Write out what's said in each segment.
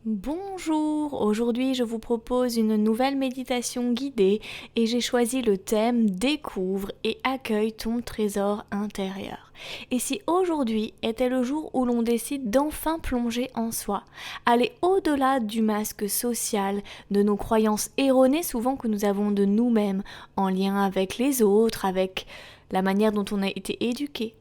Bonjour, aujourd'hui je vous propose une nouvelle méditation guidée et j'ai choisi le thème Découvre et accueille ton trésor intérieur. Et si aujourd'hui était le jour où l'on décide d'enfin plonger en soi, aller au-delà du masque social, de nos croyances erronées souvent que nous avons de nous-mêmes, en lien avec les autres, avec la manière dont on a été éduqué.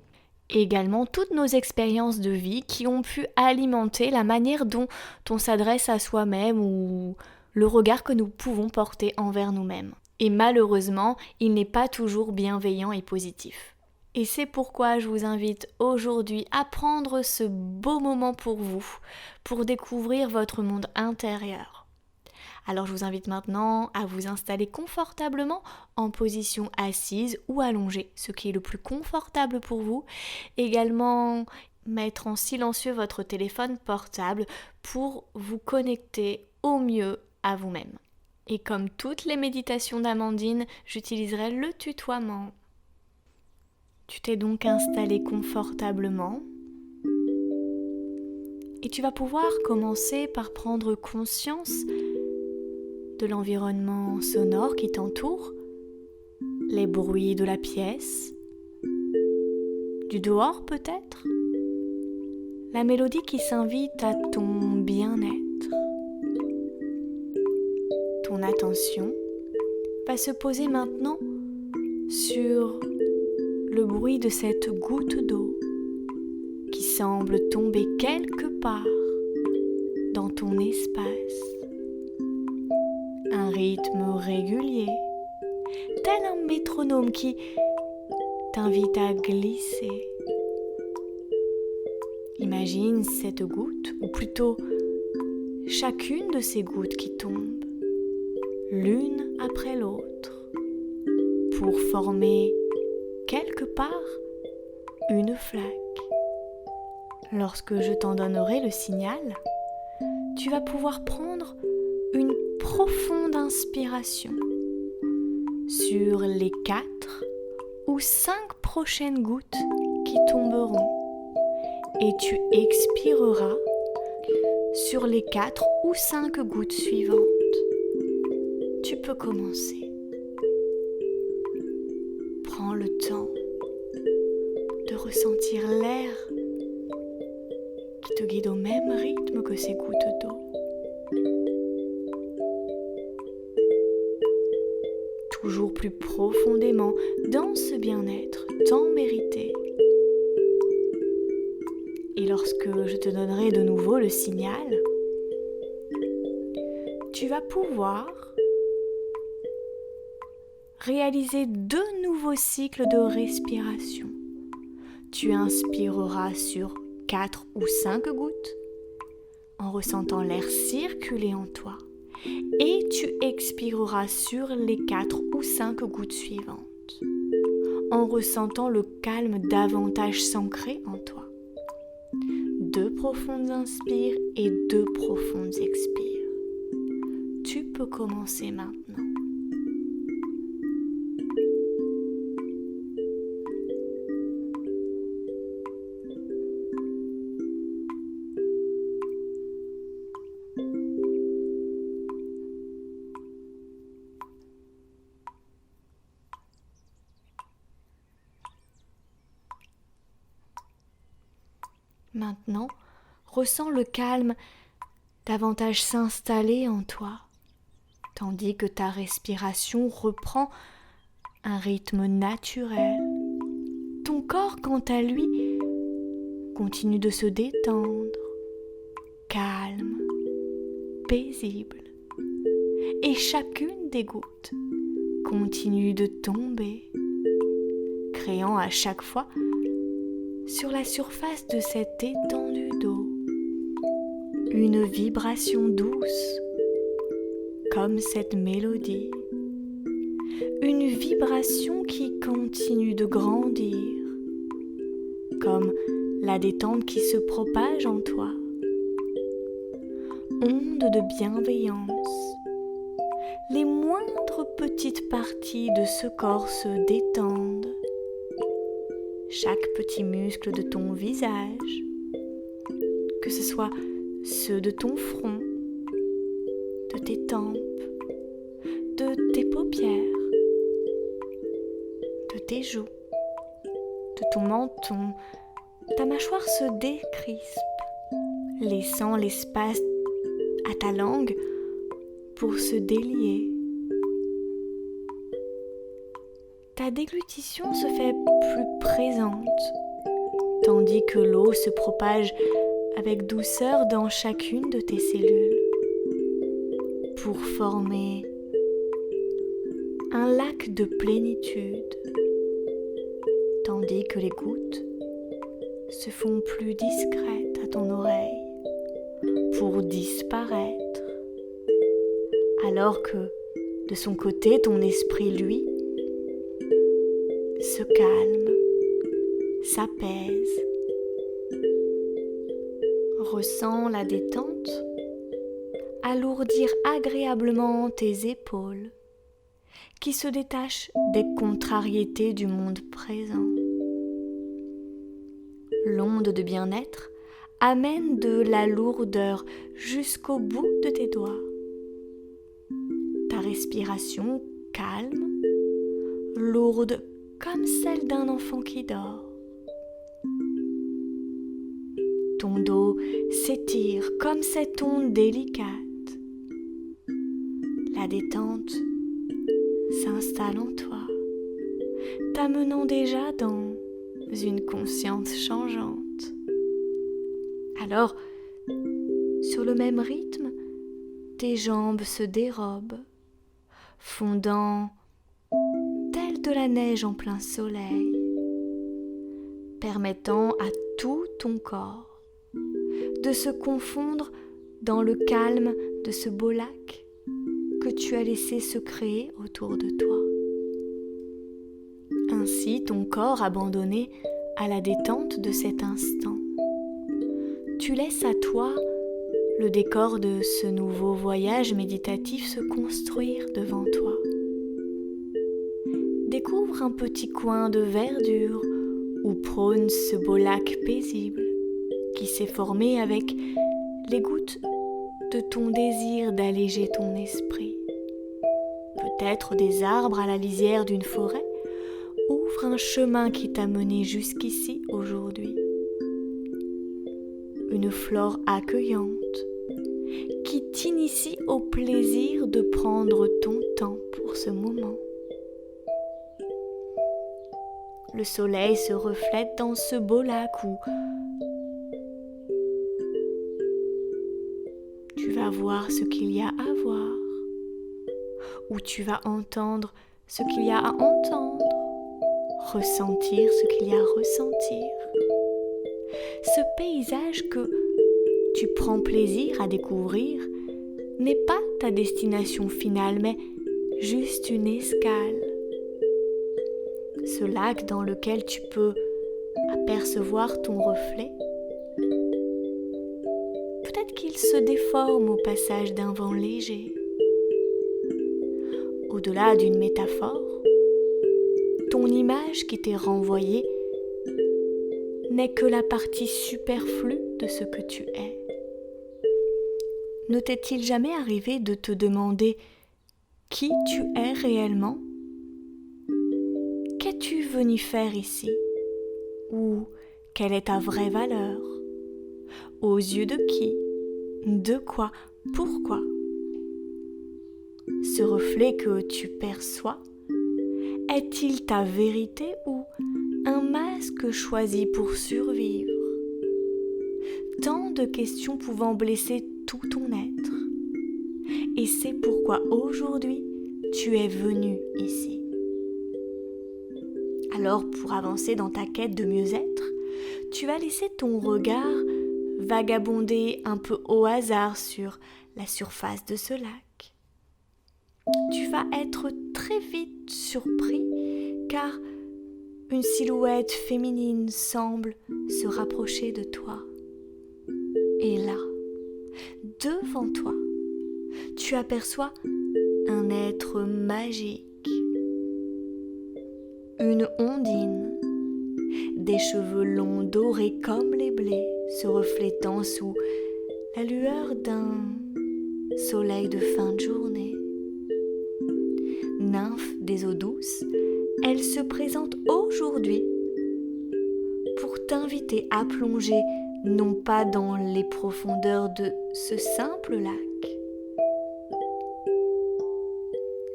Et également toutes nos expériences de vie qui ont pu alimenter la manière dont on s'adresse à soi-même ou le regard que nous pouvons porter envers nous-mêmes. Et malheureusement, il n'est pas toujours bienveillant et positif. Et c'est pourquoi je vous invite aujourd'hui à prendre ce beau moment pour vous, pour découvrir votre monde intérieur. Alors je vous invite maintenant à vous installer confortablement en position assise ou allongée, ce qui est le plus confortable pour vous. Également, mettre en silencieux votre téléphone portable pour vous connecter au mieux à vous-même. Et comme toutes les méditations d'Amandine, j'utiliserai le tutoiement. Tu t'es donc installé confortablement et tu vas pouvoir commencer par prendre conscience de l'environnement sonore qui t'entoure, les bruits de la pièce, du dehors peut-être, la mélodie qui s'invite à ton bien-être. Ton attention va se poser maintenant sur le bruit de cette goutte d'eau qui semble tomber quelque part dans ton espace. Un rythme régulier, tel un métronome qui t'invite à glisser. Imagine cette goutte, ou plutôt chacune de ces gouttes qui tombent, l'une après l'autre, pour former quelque part une flaque. Lorsque je t'en donnerai le signal, tu vas pouvoir prendre une profonde inspiration sur les 4 ou 5 prochaines gouttes qui tomberont et tu expireras sur les 4 ou 5 gouttes suivantes. Tu peux commencer. Prends le temps de ressentir l'air qui te guide au même rythme que ces gouttes d'eau. Toujours plus profondément dans ce bien-être tant mérité. Et lorsque je te donnerai de nouveau le signal, tu vas pouvoir réaliser 2 nouveaux cycles de respiration. Tu inspireras sur 4 ou 5 gouttes en ressentant l'air circuler en toi. Et tu expireras sur les 4 ou 5 gouttes suivantes, en ressentant le calme davantage s'ancrer en toi. 2 profondes inspires et 2 profondes expires. Tu peux commencer maintenant. Maintenant, ressens le calme davantage s'installer en toi, tandis que ta respiration reprend un rythme naturel. Ton corps, quant à lui, continue de se détendre, calme, paisible. Et chacune des gouttes continue de tomber, créant à chaque fois sur la surface de cette étendue d'eau une vibration douce, comme cette mélodie. Une vibration qui continue de grandir, comme la détente qui se propage en toi. Onde de bienveillance. Les moindres petites parties de ce corps se détendent. Chaque petit muscle de ton visage, que ce soit ceux de ton front, tes tempes, de tes paupières, de tes joues, de ton menton. Ta mâchoire se décrispe, laissant l'espace à ta langue pour se délier. Ta déglutition se fait plus présente, tandis que l'eau se propage avec douceur dans chacune de tes cellules, pour former un lac de plénitude, tandis que les gouttes se font plus discrètes à ton oreille, pour disparaître, alors que, de son côté, ton esprit, lui, se calme, s'apaise, ressent la détente, alourdir agréablement tes épaules, qui se détachent des contrariétés du monde présent. L'onde de bien-être amène de la lourdeur jusqu'au bout de tes doigts. Ta respiration calme, lourde comme celle d'un enfant qui dort. Ton dos s'étire comme cette onde délicate. La détente s'installe en toi, t'amenant déjà dans une conscience changeante. Alors, sur le même rythme, tes jambes se dérobent, fondant telle de la neige en plein soleil, permettant à tout ton corps de se confondre dans le calme de ce beau lac que tu as laissé se créer autour de toi. Ainsi, ton corps abandonné à la détente de cet instant, tu laisses à toi le décor de ce nouveau voyage méditatif se construire devant toi. Découvre un petit coin de verdure où prône ce beau lac paisible qui s'est formé avec les gouttes de ton désir d'alléger ton esprit. Peut-être des arbres à la lisière d'une forêt ouvrent un chemin qui t'a mené jusqu'ici aujourd'hui. Une flore accueillante qui t'initie au plaisir de prendre ton temps pour ce moment. Le soleil se reflète dans ce beau lac où tu vas voir ce qu'il y a à voir, où tu vas entendre ce qu'il y a à entendre, ressentir ce qu'il y a à ressentir. Ce paysage que tu prends plaisir à découvrir n'est pas ta destination finale, mais juste une escale. Ce lac dans lequel tu peux apercevoir ton reflet, peut-être qu'il se déforme au passage d'un vent léger. Au-delà d'une métaphore, ton image qui t'est renvoyée n'est que la partie superflue de ce que tu es. Ne t'est-il jamais arrivé de te demander qui tu es réellement ? Qu'es-tu venu faire ici ? Ou quelle est ta vraie valeur ? Aux yeux de qui ? De quoi ? Pourquoi ? Ce reflet que tu perçois, est-il ta vérité ou un masque choisi pour survivre ? Tant de questions pouvant blesser tout ton être. Et c'est pourquoi aujourd'hui, tu es venu ici. Alors, pour avancer dans ta quête de mieux-être, tu vas laisser ton regard vagabonder un peu au hasard sur la surface de ce lac. Tu vas être très vite surpris car une silhouette féminine semble se rapprocher de toi. Et là, devant toi, tu aperçois un être magique, une ondine, des cheveux longs dorés comme les blés se reflétant sous la lueur d'un soleil de fin de journée. Nymphe des eaux douces, elle se présente aujourd'hui pour t'inviter à plonger non pas dans les profondeurs de ce simple lac,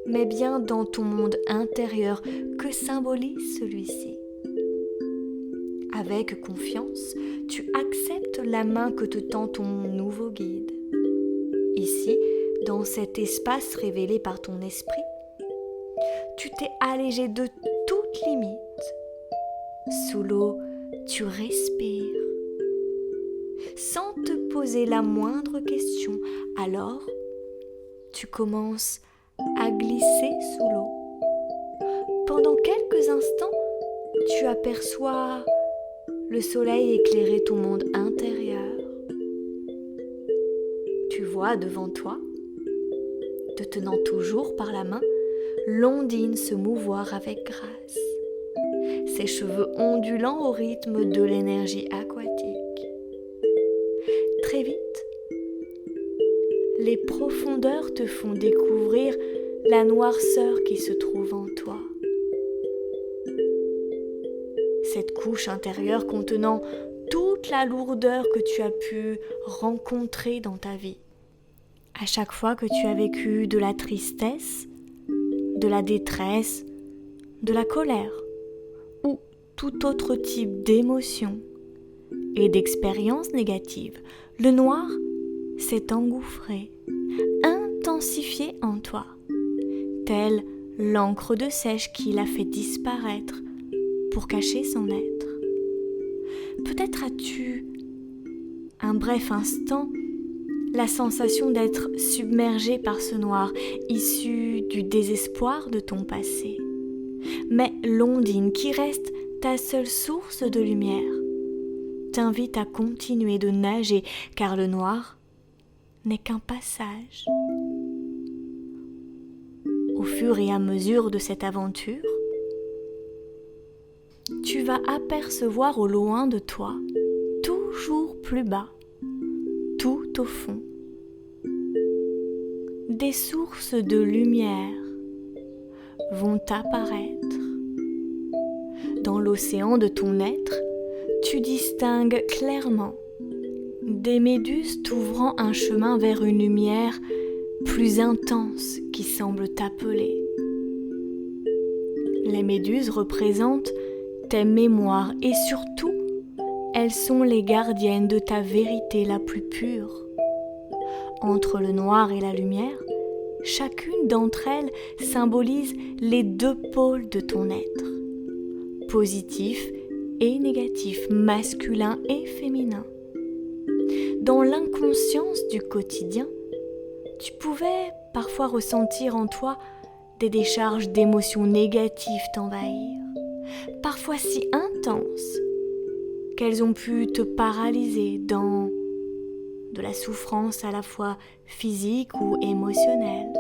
mais bien dans ton monde intérieur que symbolise celui-ci. Avec confiance, tu acceptes la main que te tend ton nouveau guide. Ici, dans cet espace révélé par ton esprit, tu t'es allégé de toute limite. Sous l'eau, tu respires, sans te poser la moindre question. Alors, tu commences à glisser sous l'eau. Pendant quelques instants, tu aperçois le soleil éclairer ton monde intérieur. Tu vois devant toi, te tenant toujours par la main, l'ondine se mouvoir avec grâce, ses cheveux ondulants au rythme de l'énergie aquatique. Très vite, les profondeurs te font découvrir la noirceur qui se trouve en toi. Cette couche intérieure contenant toute la lourdeur que tu as pu rencontrer dans ta vie. À chaque fois que tu as vécu de la tristesse, de la détresse, de la colère ou tout autre type d'émotion et d'expérience négative, le noir s'est engouffré, intensifié en toi, telle l'encre de sèche qui l'a fait disparaître pour cacher son être. Peut-être as-tu, un bref instant, la sensation d'être submergé par ce noir, issu du désespoir de ton passé. Mais l'ondine, qui reste ta seule source de lumière, t'invite à continuer de nager, car le noir n'est qu'un passage. Au fur et à mesure de cette aventure, tu vas apercevoir au loin de toi, toujours plus bas, tout au fond, des sources de lumière vont apparaître. Dans l'océan de ton être, tu distingues clairement des méduses t'ouvrant un chemin vers une lumière plus intense qui semble t'appeler. Les méduses représentent tes mémoires et surtout, elles sont les gardiennes de ta vérité la plus pure. Entre le noir et la lumière, chacune d'entre elles symbolise les deux pôles de ton être, positif et négatif, masculin et féminin. Dans l'inconscience du quotidien, tu pouvais parfois ressentir en toi des décharges d'émotions négatives t'envahir, parfois si intenses qu'elles ont pu te paralyser dans de la souffrance à la fois physique ou émotionnelle.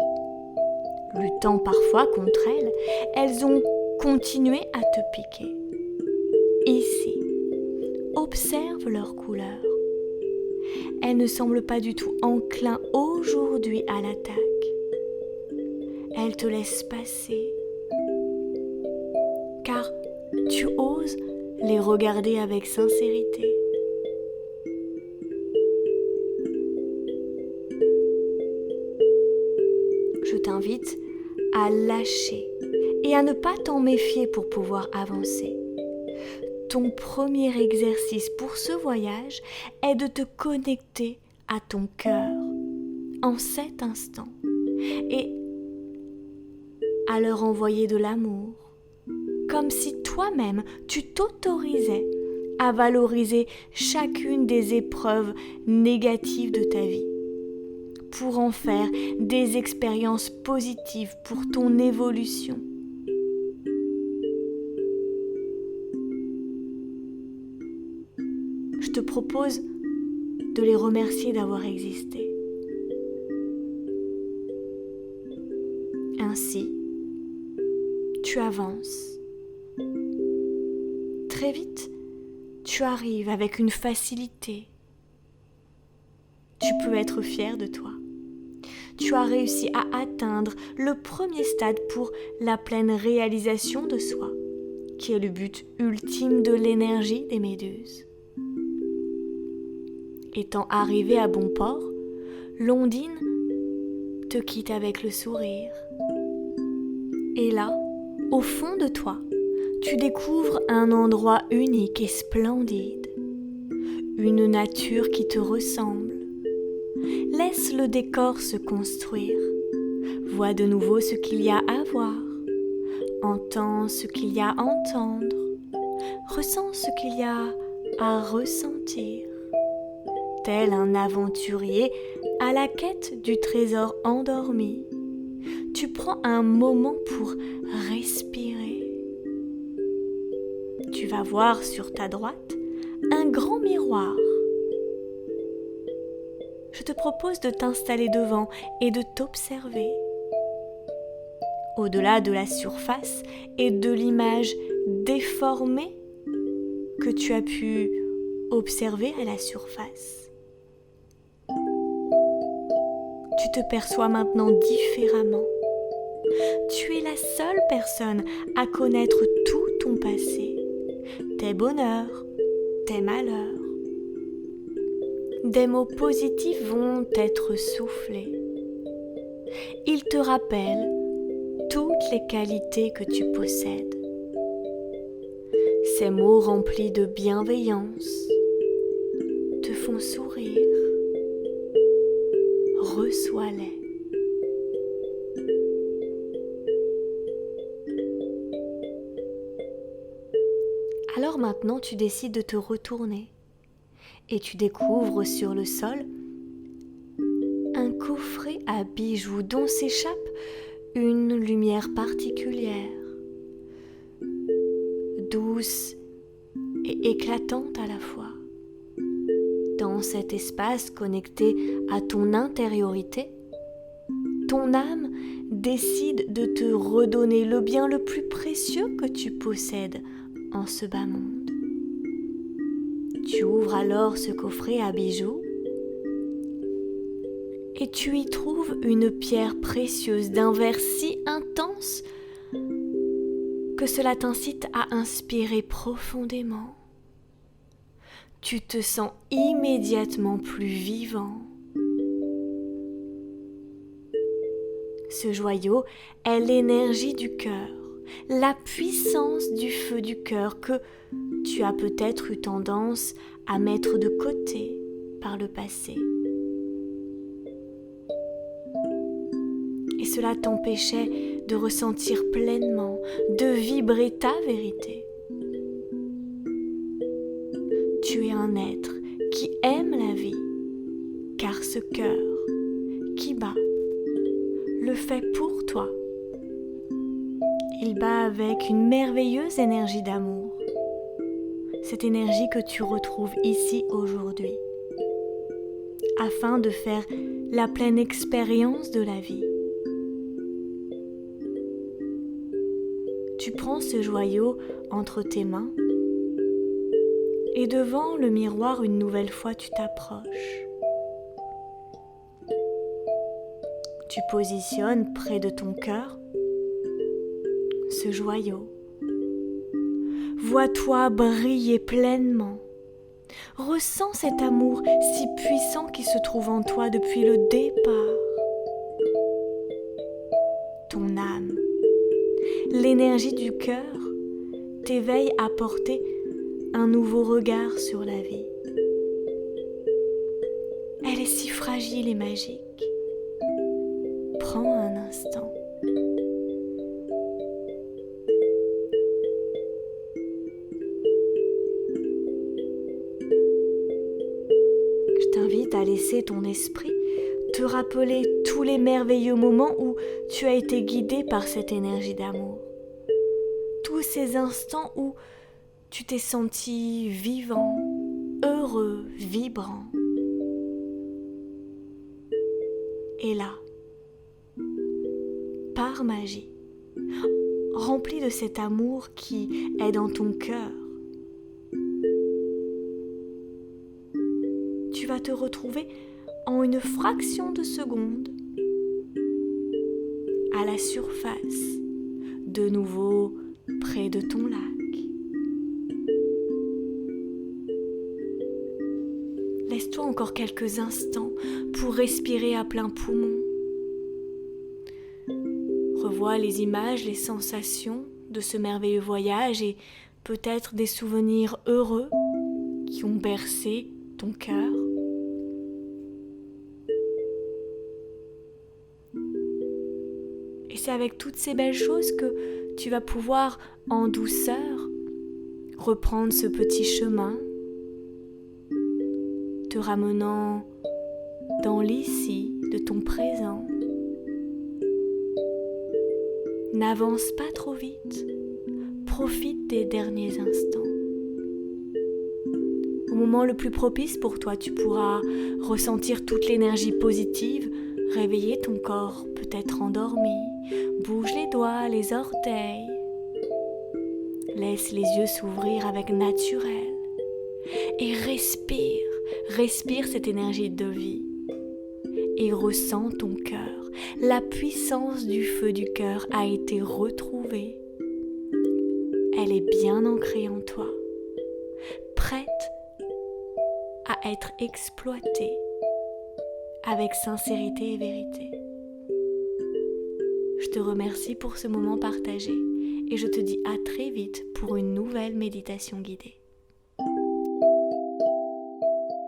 Luttant parfois contre elles, elles ont continué à te piquer. Ici, observe leur couleur. Elles ne semblent pas du tout enclins aujourd'hui à l'attaque. Elles te laissent passer, car tu oses les regarder avec sincérité. Je t'invite à lâcher et à ne pas t'en méfier pour pouvoir avancer. Ton premier exercice pour ce voyage est de te connecter à ton cœur en cet instant et à leur envoyer de l'amour, comme si toi-même tu t'autorisais à valoriser chacune des épreuves négatives de ta vie, pour en faire des expériences positives pour ton évolution. Je te propose de les remercier d'avoir existé. Ainsi, tu avances. Très vite, tu arrives avec une facilité. Tu peux être fier de toi. tu as réussi à atteindre le premier stade pour la pleine réalisation de soi, qui est le but ultime de l'énergie des méduses. Étant arrivée à bon port, l'ondine te quitte avec le sourire. Et là, au fond de toi, tu découvres un endroit unique et splendide, une nature qui te ressemble. Laisse le décor se construire. Vois de nouveau ce qu'il y a à voir. Entends ce qu'il y a à entendre. Ressens ce qu'il y a à ressentir. Tel un aventurier à la quête du trésor endormi, tu prends un moment pour respirer. Tu vas voir sur ta droite un grand miroir. Je te propose de t'installer devant et de t'observer. Au-delà de la surface et de l'image déformée que tu as pu observer à la surface, tu te perçois maintenant différemment. Tu es la seule personne à connaître tout ton passé, tes bonheurs, tes malheurs. Des mots positifs vont être soufflés. Ils te rappellent toutes les qualités que tu possèdes. Ces mots remplis de bienveillance te font sourire. Reçois-les. Alors maintenant, tu décides de te retourner et tu découvres sur le sol un coffret à bijoux dont s'échappe une lumière particulière, douce et éclatante à la fois. Dans cet espace connecté à ton intériorité, ton âme décide de te redonner le bien le plus précieux que tu possèdes en ce bas monde. Tu ouvres alors ce coffret à bijoux et tu y trouves une pierre précieuse d'un vert si intense que cela t'incite à inspirer profondément. Tu te sens immédiatement plus vivant. Ce joyau est l'énergie du cœur, la puissance du feu du cœur que tu as peut-être eu tendance à mettre de côté par le passé. Et cela t'empêchait de ressentir pleinement, de vibrer ta vérité. Tu es un être qui aime la vie, car ce cœur qui bat le fait pour toi. Il bat avec une merveilleuse énergie d'amour. Cette énergie que tu retrouves ici aujourd'hui, afin de faire la pleine expérience de la vie. Tu prends ce joyau entre tes mains et devant le miroir une nouvelle fois tu t'approches. Tu positionnes près de ton cœur ce joyau. Vois-toi briller pleinement. Ressens cet amour si puissant qui se trouve en toi depuis le départ. Ton âme, l'énergie du cœur t'éveille à porter un nouveau regard sur la vie. Elle est si fragile et magique. Prends un instant. Je t'invite à laisser ton esprit te rappeler tous les merveilleux moments où tu as été guidé par cette énergie d'amour. Tous ces instants où tu t'es senti vivant, heureux, vibrant. Et là, par magie, rempli de cet amour qui est dans ton cœur, tu vas te retrouver en une fraction de seconde à la surface, de nouveau près de ton lac. Laisse-toi encore quelques instants pour respirer à plein poumon. Revois les images, les sensations de ce merveilleux voyage et peut-être des souvenirs heureux qui ont bercé ton cœur. Et c'est avec toutes ces belles choses que tu vas pouvoir, en douceur, reprendre ce petit chemin, te ramenant dans l'ici de ton présent. N'avance pas trop vite, profite des derniers instants. Au moment le plus propice pour toi, tu pourras ressentir toute l'énergie positive, réveiller ton corps peut-être endormi, bouge les doigts, les orteils. Laisse les yeux s'ouvrir avec naturel et respire cette énergie de vie et ressens ton cœur. La puissance du feu du cœur a été retrouvée. Elle est bien ancrée en toi, prête à être exploitée avec sincérité et vérité. Je te remercie pour ce moment partagé et je te dis à très vite pour une nouvelle méditation guidée.